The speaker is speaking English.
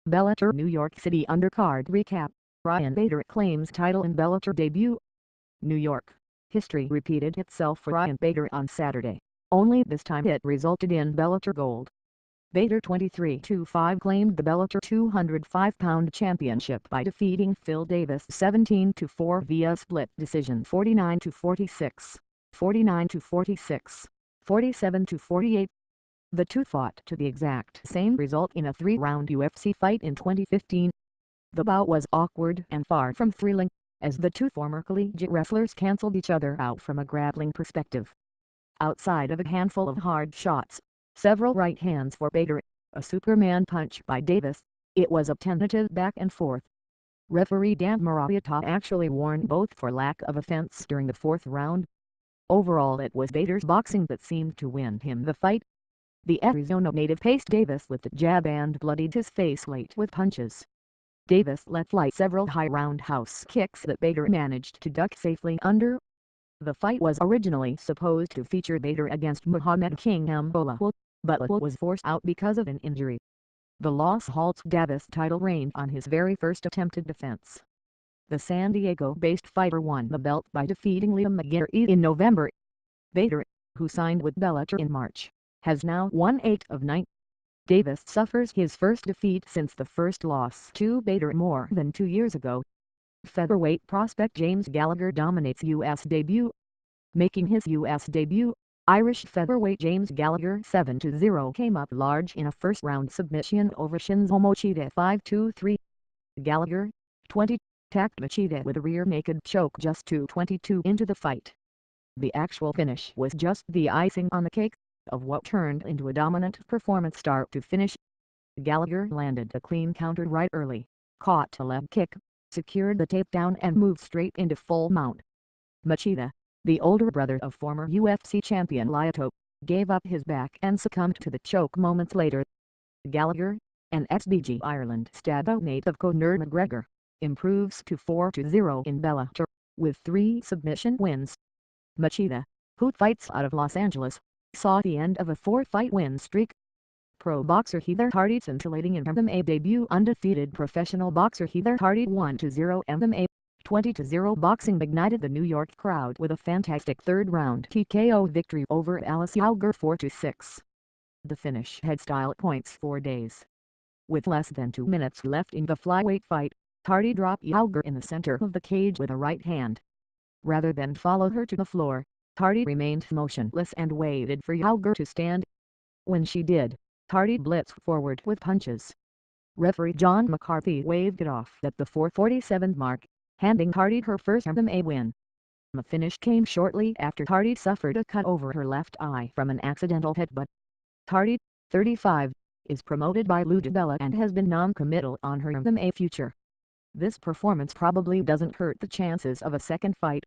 Bellator New York City Undercard Recap. Ryan Bader claims title in Bellator debut. New York. History repeated itself for Ryan Bader on Saturday, only this time it resulted in Bellator gold. Bader 23-5 claimed the Bellator 205-pound championship by defeating Phil Davis 17-4 via split decision 49-46, 49-46, 47-48. The two fought to the exact same result in a 3-round UFC fight in 2015. The bout was awkward and far from thrilling, as the two former collegiate wrestlers cancelled each other out from a grappling perspective. Outside of a handful of hard shots, several right hands for Bader, a Superman punch by Davis, it was a tentative back and forth. Referee Dan Maraviata actually warned both for lack of offense during the fourth round. Overall it was Bader's boxing that seemed to win him the fight. The Arizona native paced Davis with the jab and bloodied his face late with punches. Davis let fly several high roundhouse kicks that Bader managed to duck safely under. The fight was originally supposed to feature Bader against Muhammad King Ambola, but was forced out because of an injury. The loss halts Davis' title reign on his very first attempted defense. The San Diego-based fighter won the belt by defeating Liam McGuire in November. Bader, who signed with Bellator in March, has now won 8 of 9. Davis suffers his first defeat since the first loss to Bader more than 2 years ago. Featherweight prospect James Gallagher dominates U.S. debut. Making his U.S. debut, Irish featherweight James Gallagher 7-0 came up large in a first-round submission over Shinzo Machida 5-3. Gallagher, 20, tacked Machida with a rear naked choke just 2:22 into the fight. The actual finish was just the icing on the cake of what turned into a dominant performance start to finish. Gallagher landed a clean counter right early, caught a leg kick, secured the takedown and moved straight into full mount. Machida, the older brother of former UFC champion Lyoto, gave up his back and succumbed to the choke moments later. Gallagher, an ex-BG Ireland stablemate of Conor McGregor, improves to 4-0 in Bellator, with 3 submission wins. Machida, who fights out of Los Angeles, saw the end of a 4-fight win streak. Pro boxer Heather Hardy scintillating in MMA debut. Undefeated professional boxer Heather Hardy 1-0 MMA, 20-0 boxing ignited the New York crowd with a fantastic third-round TKO victory over Alice Yauger 4-6. The finish had style points for days. With less than 2 minutes left in the flyweight fight, Hardy dropped Yauger in the center of the cage with a right hand. Rather than follow her to the floor, Hardy remained motionless and waited for Yauger to stand. When she did, Hardy blitzed forward with punches. Referee John McCarthy waved it off at the 4:47 mark, handing Hardy her first MMA win. The finish came shortly after Hardy suffered a cut over her left eye from an accidental headbutt. Hardy, 35, is promoted by Lou DiBella and has been non-committal on her MMA future. This performance probably doesn't hurt the chances of a second fight.